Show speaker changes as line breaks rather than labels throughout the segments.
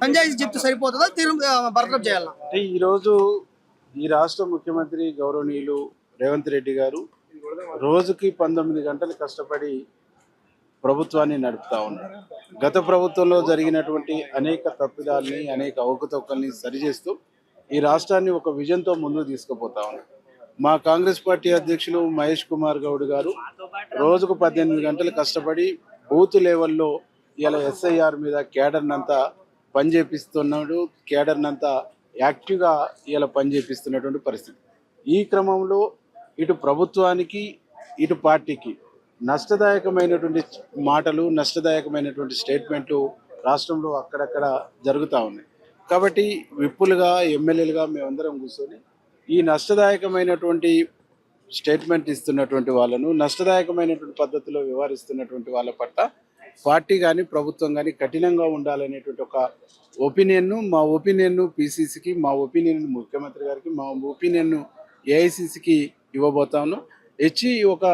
పంచాయతీ చెప్తే సరిపోతుందా బర్తరఫ్ చేయాలన్నా?
అంటే ఈరోజు ఈ రాష్ట్ర ముఖ్యమంత్రి గౌరవనీయులు రేవంత్ రెడ్డి గారు రోజుకి 19 గంటలు కష్టపడి ప్రభుత్వాన్ని నడుపుతా ఉన్నారు. గత ప్రభుత్వంలో జరిగినటువంటి అనేక తప్పిదాలని, అనేక అవకతవకల్ని సరిచేస్తూ ఈ రాష్ట్రాన్ని ఒక విజన్తో ముందుకు తీసుకుపోతా ఉన్నారు. మా కాంగ్రెస్ పార్టీ అధ్యక్షులు మహేష్ కుమార్ గౌడ్ గారు రోజుకు 18 గంటలు కష్టపడి బూత్ లెవెల్లో ఇలా ఎస్ఐఆర్ మీద కేడర్నంతా పనిచేపిస్తున్నాడు. కేడర్నంతా యాక్టివ్గా ఇలా పనిచేపిస్తున్నటువంటి పరిస్థితి. ఈ క్రమంలో ఇటు ప్రభుత్వానికి ఇటు పార్టీకి నష్టదాయకమైనటువంటి మాటలు, నష్టదాయకమైనటువంటి స్టేట్మెంట్లు రాష్ట్రంలో అక్కడక్కడ జరుగుతూ ఉన్నాయి. కాబట్టి విప్పులుగా, ఎమ్మెల్యేలుగా మేమందరం కూర్చొని ఈ నష్టదాయకమైనటువంటి స్టేట్మెంట్ ఇస్తున్నటువంటి వాళ్ళను, నష్టదాయకమైనటువంటి పద్ధతిలో వ్యవహరిస్తున్నటువంటి వాళ్ళ పట్ల పార్టీ కానీ ప్రభుత్వం కానీ కఠినంగా ఉండాలనేటువంటి ఒక ఒపీనియన్ను, మా ఒపీనియన్ను పీసీసీకి, మా ఒపీనియన్ ముఖ్యమంత్రి గారికి, మా ఒపీనియన్ను ఏఐసీసీకి ఇవ్వబోతాను. ఇచ్చి ఒక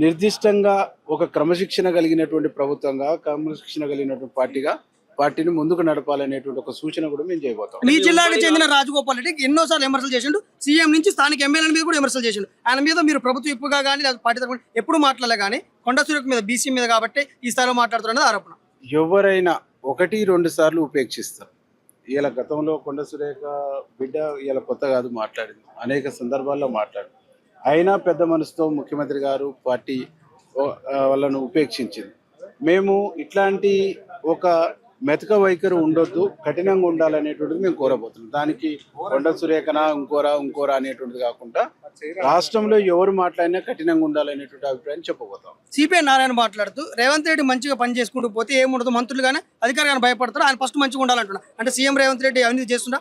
నిర్దిష్టంగా ఒక క్రమశిక్షణ కలిగినటువంటి ప్రభుత్వంగా, క్రమశిక్షణ కలిగినటువంటి పార్టీని ముందుకు నడపాలనేటువంటి ఒక సూచన కూడా మేము చేయబోతాం.
మీ జిల్లాకు చెందిన రాజగోపాల్ రెడ్డి ఎన్నోసార్లు విమర్శలు చేసిండు. సీఎం నుంచి స్థానిక ఎమ్మెల్యేల మీద కూడా విమర్శలు చేసిండు. ఆయన మీద మీరు ప్రభుత్వ ఇప్పుగా కానీ పార్టీ తరఫున ఎప్పుడు మాట్లాడలే, కానీ కొండ సురేఖ మీద, బీసీ మీద కాబట్టి ఈ స్థాయిలో మాట్లాడుతున్నది ఆరోపణ.
ఎవరైనా 1-2 సార్లు ఉపేక్షిస్తారు. ఇలా గతంలో కొండ సురేఖ బిడ్డ ఇలా కొత్త కాదు, మాట్లాడింది అనేక సందర్భాల్లో మాట్లాడింది. అయినా పెద్ద మనసుతో ముఖ్యమంత్రి గారు పార్టీ వాళ్ళను ఉపేక్షించింది. మేము ఇట్లాంటి ఒక మెతక వైఖరి ఉండొద్దు, కఠినంగా ఉండాలనేటువంటిది మేము కోరబోతున్నాం. దానికి కొండ సురేఖన ఇంకోరా అనేటువంటిది కాకుండా రాష్ట్రంలో ఎవరు మాట్లాడినా కఠినంగా ఉండాలనేటువంటి అభిప్రాయం చెప్పబోతాం.
సిపిఐ నారాయణ మాట్లాడుతూ రేవంత్ రెడ్డి మంచిగా పని చేసుకుంటూ పోతే ఏముండదు, మంత్రులు కానీ అధికారులు కానీ భయపడతారు, ఆయన ఫస్ట్ మంచిగా ఉండాలంటున్నా. అంటే సీఎం రేవంత్ రెడ్డి అవినీతి చేస్తున్నా?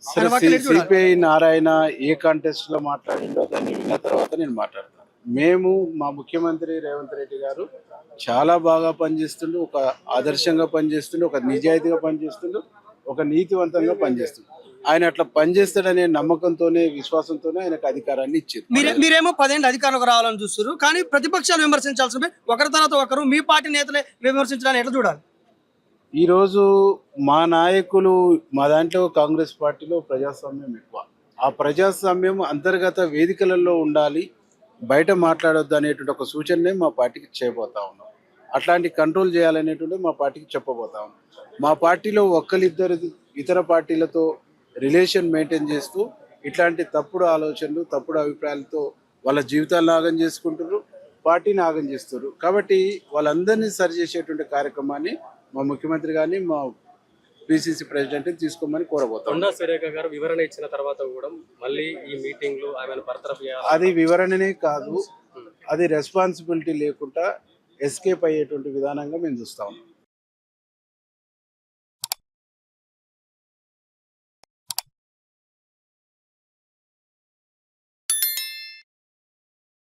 సిపిఐ నారాయణ ఏ కాంటెస్ట్ లో మాట్లాడిండో దాన్ని విన్న తర్వాత నేను మాట్లాడతాను. మేము మా ముఖ్యమంత్రి రేవంత్ రెడ్డి గారు చాలా బాగా పనిచేస్తుండు, ఒక ఆదర్శంగా పనిచేస్తుండు, ఒక నిజాయితీగా పనిచేస్తుండు, ఒక నీతివంతంగా పనిచేస్తుండు. ఆయన అట్లా పనిచేస్తాడనే నమ్మకంతోనే, విశ్వాసంతోనే ఆయనకు అధికారాన్ని ఇచ్చింది.
మీరేమో 10 ఏళ్ళు అధికారంలోకి రావాలని చూస్తారు, కానీ ప్రతిపక్షాలు విమర్శించాల్సిన ఒకరి తర్వాత ఒకరు మీ పార్టీ నేతలే విమర్శించడానికి ఎట్లా చూడాలి?
ఈరోజు మా నాయకులు, మా దాంట్లో కాంగ్రెస్ పార్టీలో ప్రజాస్వామ్యం ఎక్కువ. ఆ ప్రజాస్వామ్యం అంతర్గత వేదికలలో ఉండాలి, బయట మాట్లాడొద్దు అనేటువంటి ఒక సూచననే మా పార్టీకి చేయబోతా ఉన్నాం. అట్లాంటి కంట్రోల్ చేయాలనేటువంటి మా పార్టీకి చెప్పబోతా ఉన్నాం. మా పార్టీలో ఒక్కరిద్దరు ఇతర పార్టీలతో రిలేషన్ మెయింటైన్ చేస్తూ ఇట్లాంటి తప్పుడు ఆలోచనలు, తప్పుడు అభిప్రాయాలతో వాళ్ళ జీవితాలను ఆగం చేసుకుంటారు, పార్టీని ఆగం చేస్తారు. కాబట్టి వాళ్ళందరినీ సరిచేసేటువంటి కార్యక్రమాన్ని మా ముఖ్యమంత్రి గారిని, మా పిసిసి ప్రెసిడెంట్ తీసుకోమని కోరబోతాం.
కొండా సురేఖ గారు వివరణ ఇచ్చిన తర్వాత కూడా మళ్ళీ ఈ మీటింగ్ లో ఆమెను బర్తరఫ్ చేయాలి.
అది వివరణనే కాదు, అది రెస్పాన్సిబిలిటీ లేకుండా ఎస్కేప్ అయ్యేటువంటి విధానంగా మేము చూస్తాం.